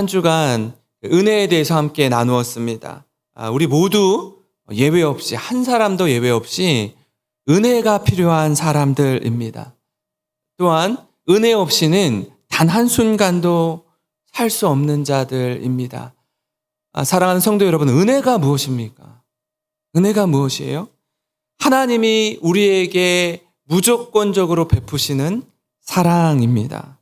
한 주간 은혜에 대해서 함께 나누었습니다. 우리 모두 예외 없이, 한 사람도 예외 없이 은혜가 필요한 사람들입니다. 또한 은혜 없이는 단 한순간도 살 수 없는 자들입니다. 사랑하는 성도 여러분, 은혜가 무엇입니까? 은혜가 무엇이에요? 하나님이 우리에게 무조건적으로 베푸시는 사랑입니다.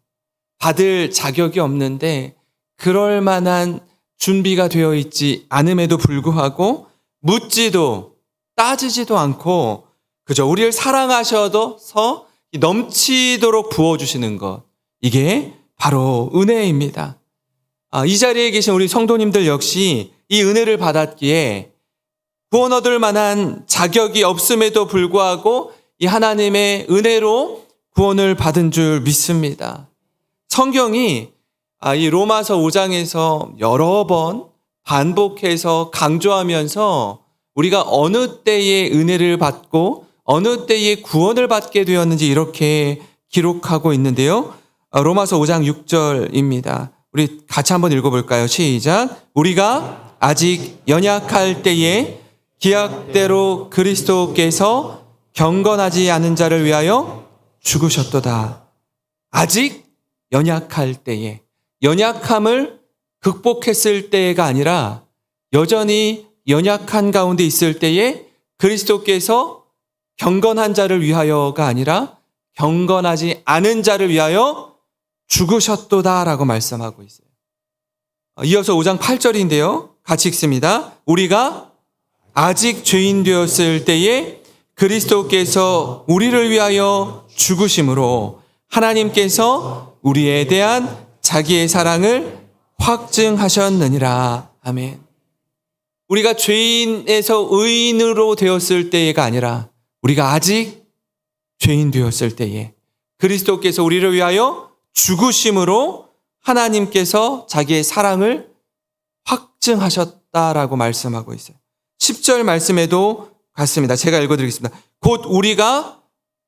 받을 자격이 없는데 그럴 만한 준비가 되어 있지 않음에도 불구하고 묻지도 따지지도 않고 그저 우리를 사랑하셔서 넘치도록 부어주시는 것, 이게 바로 은혜입니다. 이 자리에 계신 우리 성도님들 역시 이 은혜를 받았기에 구원 얻을 만한 자격이 없음에도 불구하고 이 하나님의 은혜로 구원을 받은 줄 믿습니다. 성경이 이 로마서 5장에서 여러 번 반복해서 강조하면서 우리가 어느 때에 은혜를 받고 어느 때에 구원을 받게 되었는지 이렇게 기록하고 있는데요. 로마서 5장 6절입니다. 우리 같이 한번 읽어볼까요? 시작. 우리가 아직 연약할 때에 기약대로 그리스도께서 경건하지 않은 자를 위하여 죽으셨도다. 아직 연약할 때에, 연약함을 극복했을 때가 아니라 여전히 연약한 가운데 있을 때에 그리스도께서 경건한 자를 위하여가 아니라 경건하지 않은 자를 위하여 죽으셨도다라고 말씀하고 있어요. 이어서 5장 8절인데요. 같이 읽습니다. 우리가 아직 죄인 되었을 때에 그리스도께서 우리를 위하여 죽으심으로 하나님께서 우리에 대한 자기의 사랑을 확증하셨느니라. 아멘. 우리가 죄인에서 의인으로 되었을 때가 아니라 우리가 아직 죄인 되었을 때에 그리스도께서 우리를 위하여 죽으심으로 하나님께서 자기의 사랑을 확증하셨다라고 말씀하고 있어요. 10절 말씀에도 같습니다. 제가 읽어드리겠습니다. 곧 우리가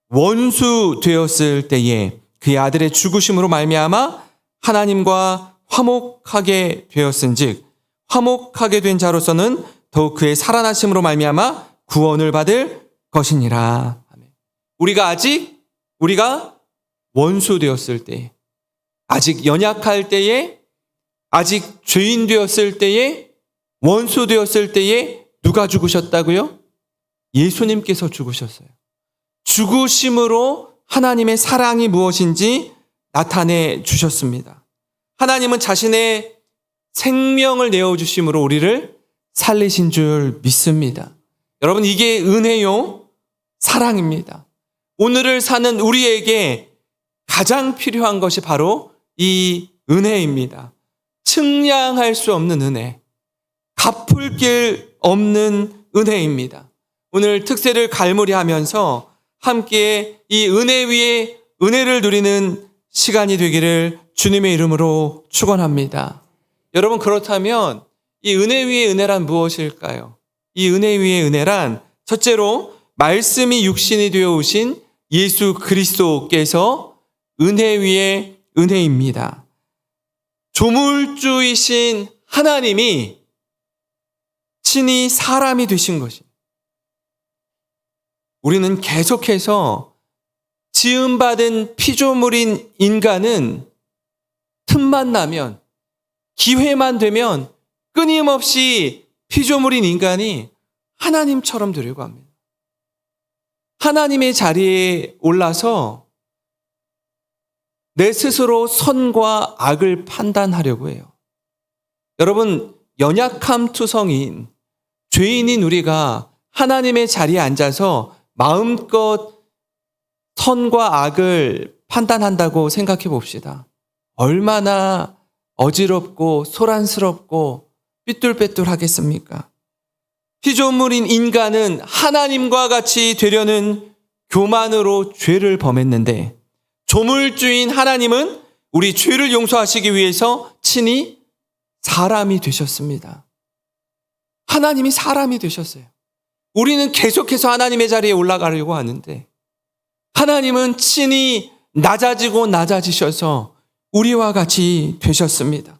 원수 되었을 때에 그의 아들의 죽으심으로 말미암아 하나님과 화목하게 되었은즉 화목하게 된 자로서는 더욱 그의 살아나심으로 말미암아 구원을 받을 것이니라. 우리가 원수 되었을 때에, 아직 연약할 때에, 아직 죄인 되었을 때에, 원수 되었을 때에 누가 죽으셨다고요? 예수님께서 죽으셨어요. 죽으심으로 하나님의 사랑이 무엇인지 나타내 주셨습니다. 하나님은 자신의 생명을 내어주심으로 우리를 살리신 줄 믿습니다. 여러분, 이게 은혜요, 사랑입니다. 오늘을 사는 우리에게 가장 필요한 것이 바로 이 은혜입니다. 측량할 수 없는 은혜, 갚을 길 없는 은혜입니다. 오늘 특세를 갈무리하면서 함께 이 은혜 위에 은혜를 누리는 시간이 되기를 주님의 이름으로 축원합니다. 여러분, 그렇다면 이 은혜 위의 은혜란 무엇일까요? 이 은혜 위의 은혜란 첫째로 말씀이 육신이 되어 오신 예수 그리스도께서 은혜 위의 은혜입니다. 조물주이신 하나님이 친히 사람이 되신 것입니다. 우리는 계속해서 지음받은 피조물인 인간은 틈만 나면, 기회만 되면 끊임없이 피조물인 인간이 하나님처럼 되려고 합니다. 하나님의 자리에 올라서 내 스스로 선과 악을 판단하려고 해요. 여러분, 연약함 투성인 죄인인 우리가 하나님의 자리에 앉아서 마음껏 선과 악을 판단한다고 생각해 봅시다. 얼마나 어지럽고 소란스럽고 삐뚤빼뚤하겠습니까? 피조물인 인간은 하나님과 같이 되려는 교만으로 죄를 범했는데 조물주인 하나님은 우리 죄를 용서하시기 위해서 친히 사람이 되셨습니다. 하나님이 사람이 되셨어요. 우리는 계속해서 하나님의 자리에 올라가려고 하는데 하나님은 친히 낮아지고 낮아지셔서 우리와 같이 되셨습니다.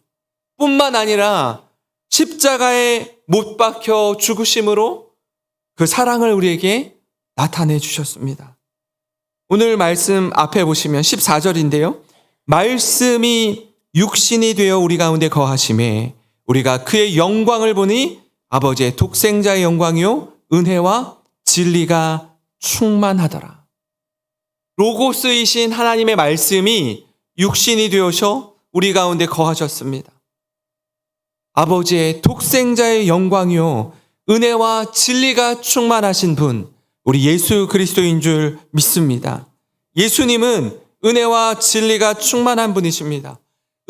뿐만 아니라 십자가에 못 박혀 죽으심으로 그 사랑을 우리에게 나타내 주셨습니다. 오늘 말씀 앞에 보시면 14절인데요. 말씀이 육신이 되어 우리 가운데 거하심에 우리가 그의 영광을 보니 아버지의 독생자의 영광이요 은혜와 진리가 충만하더라. 로고스이신 하나님의 말씀이 육신이 되어서 우리 가운데 거하셨습니다. 아버지의 독생자의 영광이요 은혜와 진리가 충만하신 분, 우리 예수 그리스도인 줄 믿습니다. 예수님은 은혜와 진리가 충만한 분이십니다.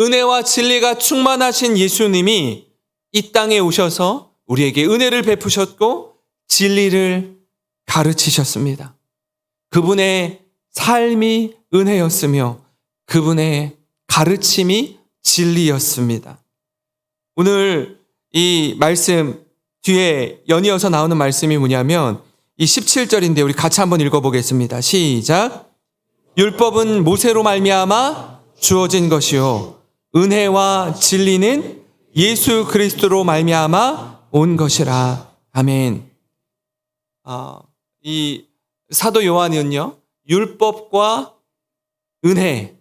은혜와 진리가 충만하신 예수님이 이 땅에 오셔서 우리에게 은혜를 베푸셨고 진리를 가르치셨습니다. 그분의 삶이 은혜였으며 그분의 가르침이 진리였습니다. 오늘 이 말씀 뒤에 연이어서 나오는 말씀이 뭐냐면 이 17절인데 우리 같이 한번 읽어보겠습니다. 시작. 율법은 모세로 말미암아 주어진 것이요 은혜와 진리는 예수 그리스도로 말미암아 온 것이라. 아멘. 이 사도 요한은요 율법과 은혜,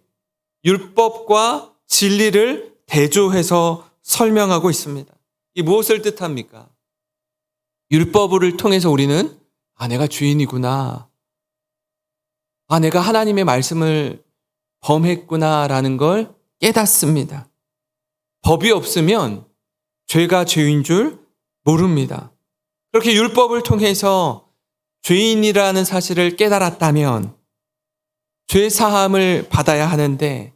율법과 진리를 대조해서 설명하고 있습니다. 이 무엇을 뜻합니까? 율법을 통해서 우리는 내가 주인이구나. 내가 하나님의 말씀을 범했구나라는 걸 깨닫습니다. 법이 없으면 죄가 죄인 줄 모릅니다. 그렇게 율법을 통해서 죄인이라는 사실을 깨달았다면 죄 사함을 받아야 하는데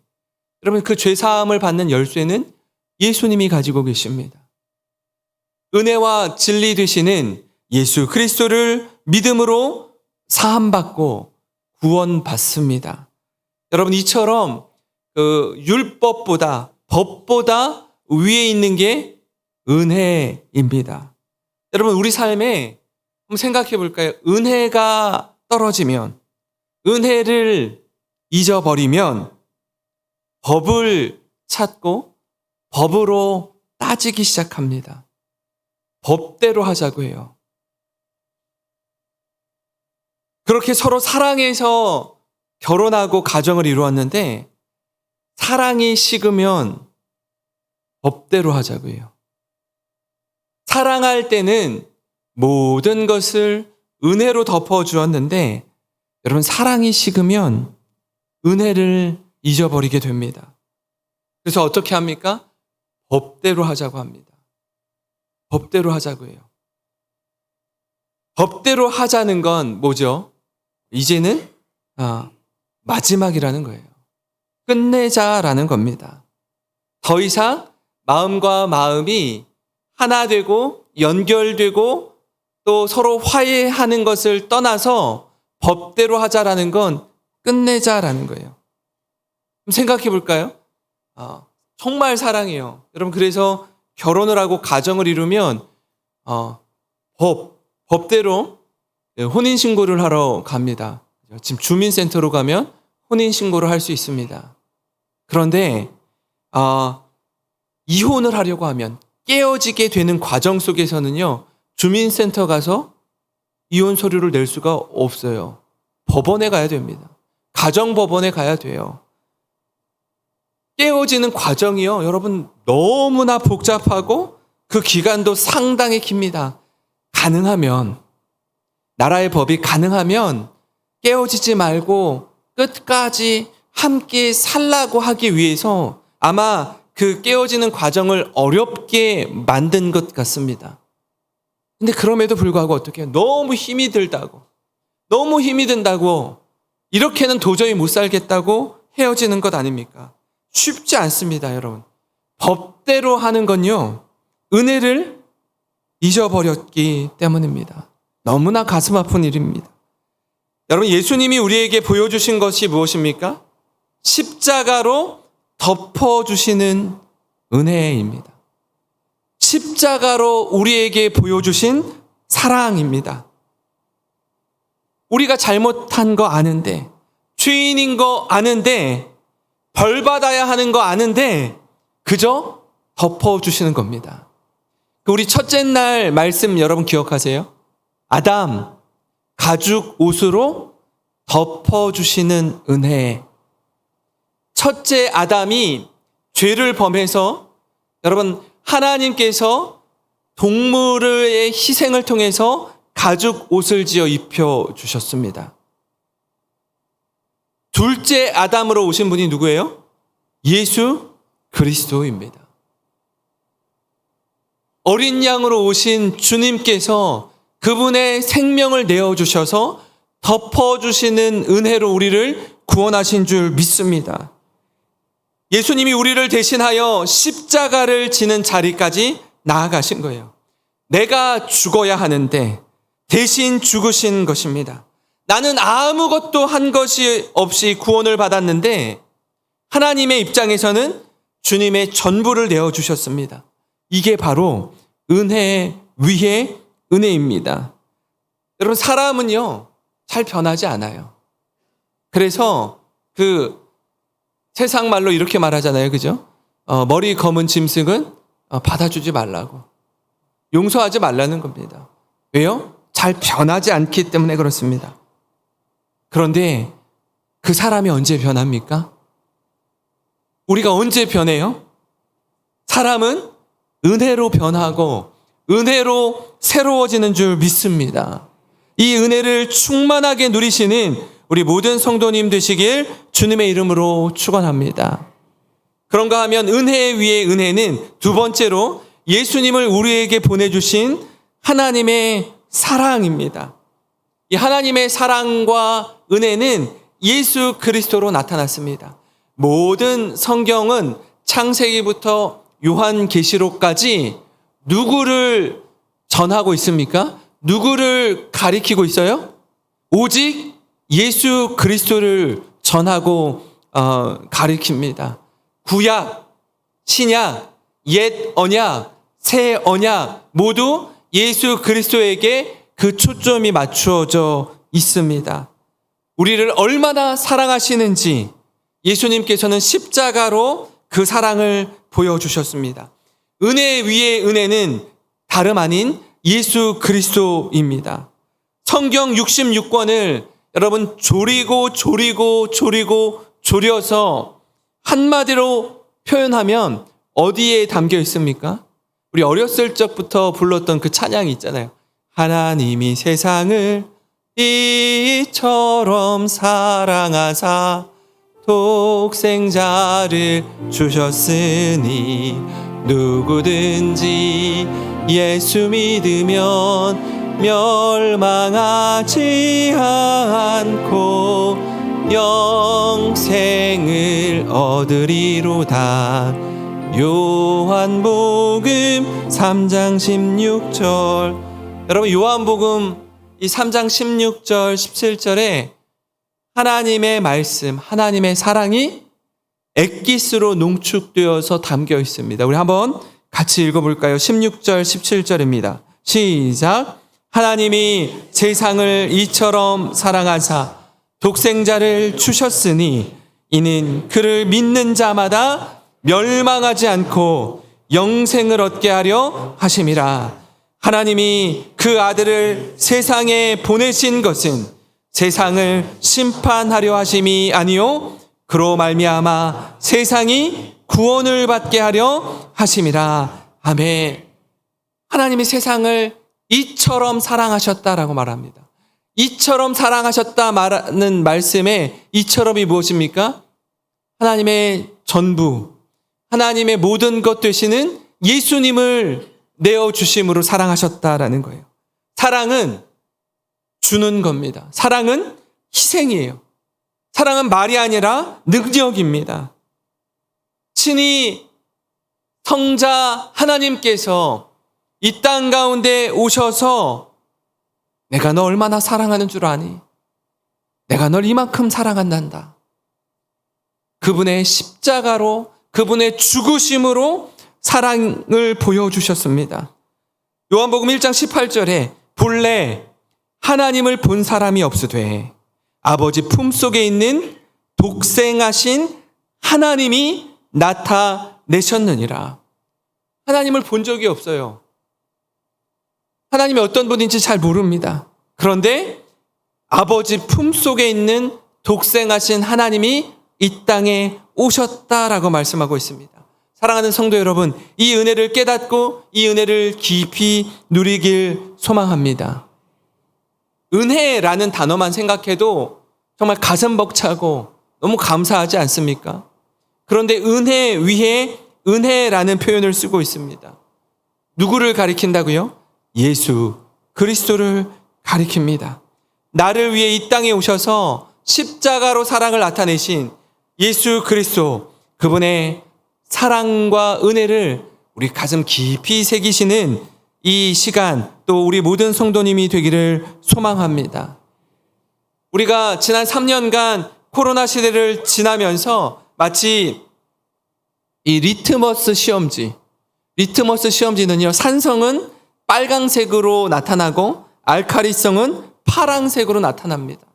여러분 그 죄 사함을 받는 열쇠는 예수님이 가지고 계십니다. 은혜와 진리 되시는 예수 그리스도를 믿음으로 사함받고 구원받습니다. 여러분 이처럼 그 율법보다 법보다 위에 있는 게 은혜입니다. 여러분 우리 삶에 한번 생각해 볼까요? 은혜가 떨어지면 은혜를 잊어버리면 법을 찾고 법으로 따지기 시작합니다. 법대로 하자고 해요. 그렇게 서로 사랑해서 결혼하고 가정을 이루었는데 사랑이 식으면 법대로 하자고 해요. 사랑할 때는 모든 것을 은혜로 덮어주었는데 여러분 사랑이 식으면 은혜를 잊어버리게 됩니다. 그래서 어떻게 합니까? 법대로 하자고 합니다. 법대로 하자고 해요. 법대로 하자는 건 뭐죠? 이제는 마지막이라는 거예요. 끝내자라는 겁니다. 더 이상 마음과 마음이 하나 되고 연결되고 또 서로 화해하는 것을 떠나서 법대로 하자라는 건 끝내자라는 거예요. 생각해 볼까요? 정말 사랑해요. 여러분 그래서 결혼을 하고 가정을 이루면 법대로 혼인신고를 하러 갑니다. 지금 주민센터로 가면 혼인신고를 할 수 있습니다. 그런데 이혼을 하려고 하면 깨어지게 되는 과정 속에서는요. 주민센터 가서 이혼 서류를 낼 수가 없어요. 법원에 가야 됩니다. 가정법원에 가야 돼요. 깨어지는 과정이요. 여러분 너무나 복잡하고 그 기간도 상당히 깁니다. 가능하면 나라의 법이 가능하면 깨어지지 말고 끝까지 함께 살라고 하기 위해서 아마 그 깨어지는 과정을 어렵게 만든 것 같습니다. 근데 그럼에도 불구하고 어떻게 해요? 너무 힘이 든다고 이렇게는 도저히 못 살겠다고 헤어지는 것 아닙니까? 쉽지 않습니다, 여러분. 법대로 하는 건요, 은혜를 잊어버렸기 때문입니다. 너무나 가슴 아픈 일입니다. 여러분, 예수님이 우리에게 보여주신 것이 무엇입니까? 십자가로 덮어주시는 은혜입니다. 십자가로 우리에게 보여주신 사랑입니다. 우리가 잘못한 거 아는데, 죄인인 거 아는데, 벌 받아야 하는 거 아는데, 그저 덮어주시는 겁니다. 우리 첫째 날 말씀 여러분 기억하세요? 아담, 가죽 옷으로 덮어주시는 은혜. 첫째 아담이 죄를 범해서 여러분 하나님께서 동물의 희생을 통해서 가죽 옷을 지어 입혀주셨습니다. 둘째 아담으로 오신 분이 누구예요? 예수 그리스도입니다. 어린 양으로 오신 주님께서 그분의 생명을 내어주셔서 덮어주시는 은혜로 우리를 구원하신 줄 믿습니다. 예수님이 우리를 대신하여 십자가를 지는 자리까지 나아가신 거예요. 내가 죽어야 하는데 대신 죽으신 것입니다. 나는 아무것도 한 것이 없이 구원을 받았는데 하나님의 입장에서는 주님의 전부를 내어주셨습니다. 이게 바로 은혜 위에 은혜입니다. 여러분 사람은요 잘 변하지 않아요. 그래서 세상 말로 이렇게 말하잖아요. 그죠? 머리 검은 짐승은 받아주지 말라고. 용서하지 말라는 겁니다. 왜요? 잘 변하지 않기 때문에 그렇습니다. 그런데 그 사람이 언제 변합니까? 우리가 언제 변해요? 사람은 은혜로 변하고 은혜로 새로워지는 줄 믿습니다. 이 은혜를 충만하게 누리시는 우리 모든 성도님 되시길 주님의 이름으로 축원합니다. 그런가 하면 은혜 위에 은혜는 두 번째로 예수님을 우리에게 보내주신 하나님의 사랑입니다. 이 하나님의 사랑과 은혜는 예수 그리스도로 나타났습니다. 모든 성경은 창세기부터 요한계시록까지 누구를 전하고 있습니까? 누구를 가리키고 있어요? 오직 예수 그리스도를 전하고 가리킵니다. 구약, 신약, 옛 언약, 새 언약 모두 예수 그리스도에게 그 초점이 맞추어져 있습니다. 우리를 얼마나 사랑하시는지 예수님께서는 십자가로 그 사랑을 보여주셨습니다. 은혜 위에 은혜는 다름 아닌 예수 그리스도입니다. 성경 66권을 여러분 조려서 한마디로 표현하면 어디에 담겨 있습니까? 우리 어렸을 적부터 불렀던 그 찬양이 있잖아요. 하나님이 세상을 이처럼 사랑하사 독생자를 주셨으니 누구든지 예수 믿으면 멸망하지 않고 영생을 얻으리로다. 요한복음 3장 16절. 여러분 요한복음 이 3장 16절 17절에 하나님의 말씀, 하나님의 사랑이 엑기스로 농축되어서 담겨 있습니다. 우리 한번 같이 읽어볼까요? 16절 17절입니다. 시작. 하나님이 세상을 이처럼 사랑하사 독생자를 주셨으니 이는 그를 믿는 자마다 멸망하지 않고 영생을 얻게 하려 하심이라. 하나님이 그 아들을 세상에 보내신 것은 세상을 심판하려 하심이 아니요 그로 말미암아 세상이 구원을 받게 하려 하심이라. 아멘. 하나님이 세상을 이처럼 사랑하셨다라고 말합니다. 이처럼 사랑하셨다 말하는 말씀에 이처럼이 무엇입니까? 하나님의 전부, 하나님의 모든 것 되시는 예수님을 내어주심으로 사랑하셨다라는 거예요. 사랑은 주는 겁니다. 사랑은 희생이에요. 사랑은 말이 아니라 능력입니다. 친히 성자 하나님께서 이 땅 가운데 오셔서 내가 너 얼마나 사랑하는 줄 아니? 내가 널 이만큼 사랑한단다. 그분의 십자가로 그분의 죽으심으로 사랑을 보여주셨습니다. 요한복음 1장 18절에 본래 하나님을 본 사람이 없으되 아버지 품속에 있는 독생하신 하나님이 나타내셨느니라. 하나님을 본 적이 없어요. 하나님이 어떤 분인지 잘 모릅니다. 그런데 아버지 품속에 있는 독생하신 하나님이 이 땅에 오셨다라고 말씀하고 있습니다. 사랑하는 성도 여러분, 이 은혜를 깨닫고 이 은혜를 깊이 누리길 소망합니다. 은혜라는 단어만 생각해도 정말 가슴 벅차고 너무 감사하지 않습니까? 그런데 은혜 위에 은혜라는 표현을 쓰고 있습니다. 누구를 가리킨다고요? 예수 그리스도를 가리킵니다. 나를 위해 이 땅에 오셔서 십자가로 사랑을 나타내신 예수 그리스도, 그분의 사랑과 은혜를 우리 가슴 깊이 새기시는 이 시간, 또 우리 모든 성도님이 되기를 소망합니다. 우리가 지난 3년간 코로나 시대를 지나면서 마치 이 리트머스 시험지는요, 산성은 빨강색으로 나타나고 알칼리성은 파랑색으로 나타납니다.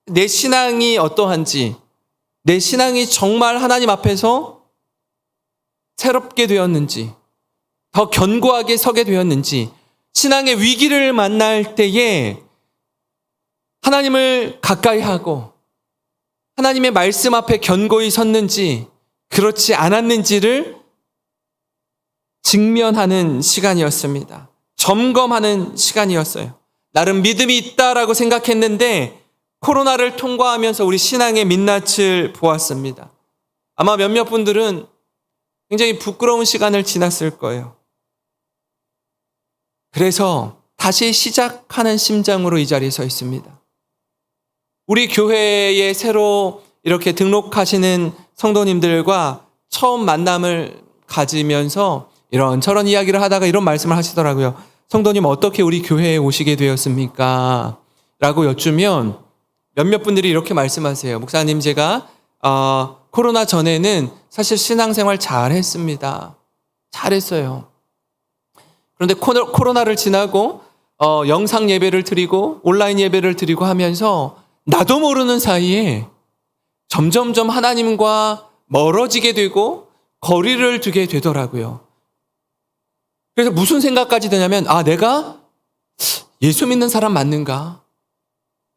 내 신앙이 어떠한지, 내 신앙이 정말 하나님 앞에서 새롭게 되었는지, 더 견고하게 서게 되었는지, 신앙의 위기를 만날 때에 하나님을 가까이 하고 하나님의 말씀 앞에 견고히 섰는지 그렇지 않았는지를 직면하는 시간이었습니다. 점검하는 시간이었어요. 나름 믿음이 있다라고 생각했는데 코로나를 통과하면서 우리 신앙의 민낯을 보았습니다. 아마 몇몇 분들은 굉장히 부끄러운 시간을 지났을 거예요. 그래서 다시 시작하는 심정으로 이 자리에 서 있습니다. 우리 교회에 새로 이렇게 등록하시는 성도님들과 처음 만남을 가지면서 이런저런 이야기를 하다가 이런 말씀을 하시더라고요. 성도님, 어떻게 우리 교회에 오시게 되었습니까? 라고 여쭈면 몇몇 분들이 이렇게 말씀하세요. 목사님, 제가 코로나 전에는 사실 신앙생활 잘했습니다. 잘했어요. 그런데 코로나를 지나고 영상 예배를 드리고 온라인 예배를 드리고 하면서 나도 모르는 사이에 점점점 하나님과 멀어지게 되고 거리를 두게 되더라고요. 그래서 무슨 생각까지 드냐면, 내가 예수 믿는 사람 맞는가?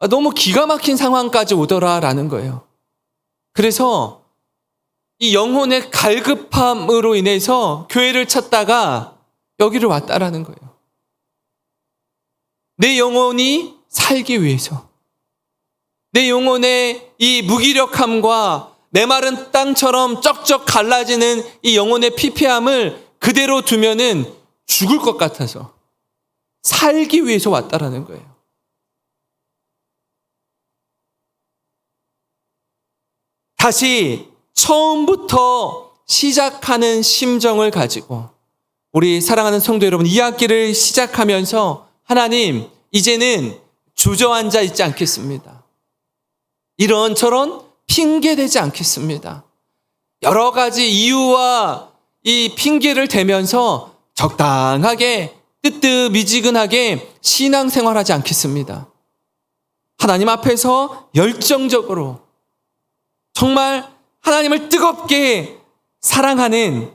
너무 기가 막힌 상황까지 오더라라는 거예요. 그래서 이 영혼의 갈급함으로 인해서 교회를 찾다가 여기를 왔다라는 거예요. 내 영혼이 살기 위해서, 내 영혼의 이 무기력함과 내 마른 땅처럼 쩍쩍 갈라지는 이 영혼의 피폐함을 그대로 두면은 죽을 것 같아서 살기 위해서 왔다라는 거예요. 다시 처음부터 시작하는 심정을 가지고 우리 사랑하는 성도 여러분, 이 학기를 시작하면서 하나님, 이제는 주저앉아 있지 않겠습니다. 이런저런 핑계대지 않겠습니다. 여러 가지 이유와 이 핑계를 대면서 적당하게 뜨뜻미지근하게 신앙생활하지 않겠습니다. 하나님 앞에서 열정적으로 정말 하나님을 뜨겁게 사랑하는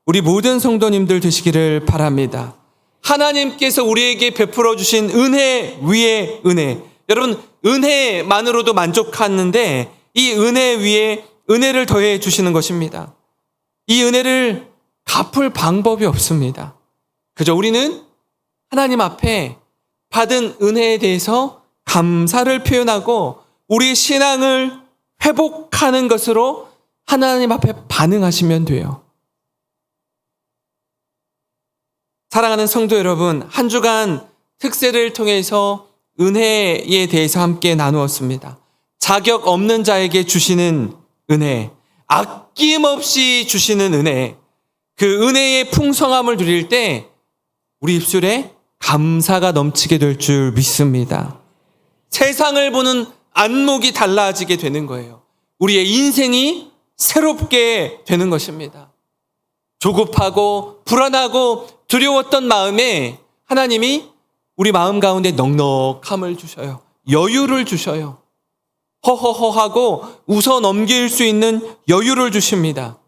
우리 모든 성도님들 되시기를 바랍니다. 하나님께서 우리에게 베풀어 주신 은혜 위에 은혜. 여러분, 은혜만으로도 만족하는데 이 은혜 위에 은혜를 더해 주시는 것입니다. 이 은혜를 갚을 방법이 없습니다. 그저 우리는 하나님 앞에 받은 은혜에 대해서 감사를 표현하고 우리 신앙을 회복하는 것으로 하나님 앞에 반응하시면 돼요. 사랑하는 성도 여러분, 한 주간 특세를 통해서 은혜에 대해서 함께 나누었습니다. 자격 없는 자에게 주시는 은혜, 아낌없이 주시는 은혜, 그 은혜의 풍성함을 누릴 때 우리 입술에 감사가 넘치게 될 줄 믿습니다. 세상을 보는 안목이 달라지게 되는 거예요. 우리의 인생이 새롭게 되는 것입니다. 조급하고 불안하고 두려웠던 마음에 하나님이 우리 마음 가운데 넉넉함을 주셔요. 여유를 주셔요. 허허허하고 웃어 넘길 수 있는 여유를 주십니다.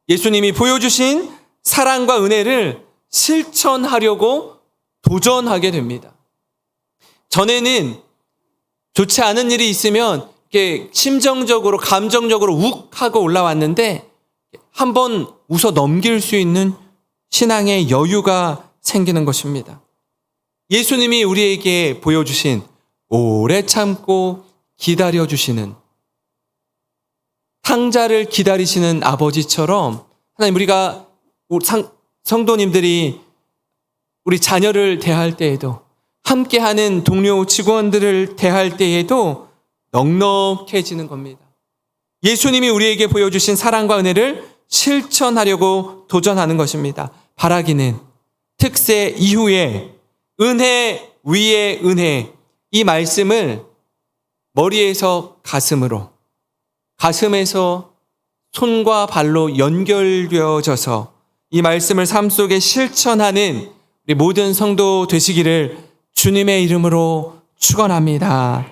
예수님이 보여주신 사랑과 은혜를 실천하려고 도전하게 됩니다. 전에는 좋지 않은 일이 있으면 이렇게 심정적으로, 감정적으로 욱 하고 올라왔는데 한번 웃어 넘길 수 있는 신앙의 여유가 생기는 것입니다. 예수님이 우리에게 보여주신 오래 참고 기다려주시는, 탕자를 기다리시는 아버지처럼 하나님, 우리가 성도님들이 우리 자녀를 대할 때에도, 함께하는 동료 직원들을 대할 때에도 넉넉해지는 겁니다. 예수님이 우리에게 보여주신 사랑과 은혜를 실천하려고 도전하는 것입니다. 바라기는 특세 이후에 은혜 위에 은혜, 이 말씀을 머리에서 가슴으로, 가슴에서 손과 발로 연결되어져서 이 말씀을 삶 속에 실천하는 우리 모든 성도 되시기를 주님의 이름으로 축원합니다.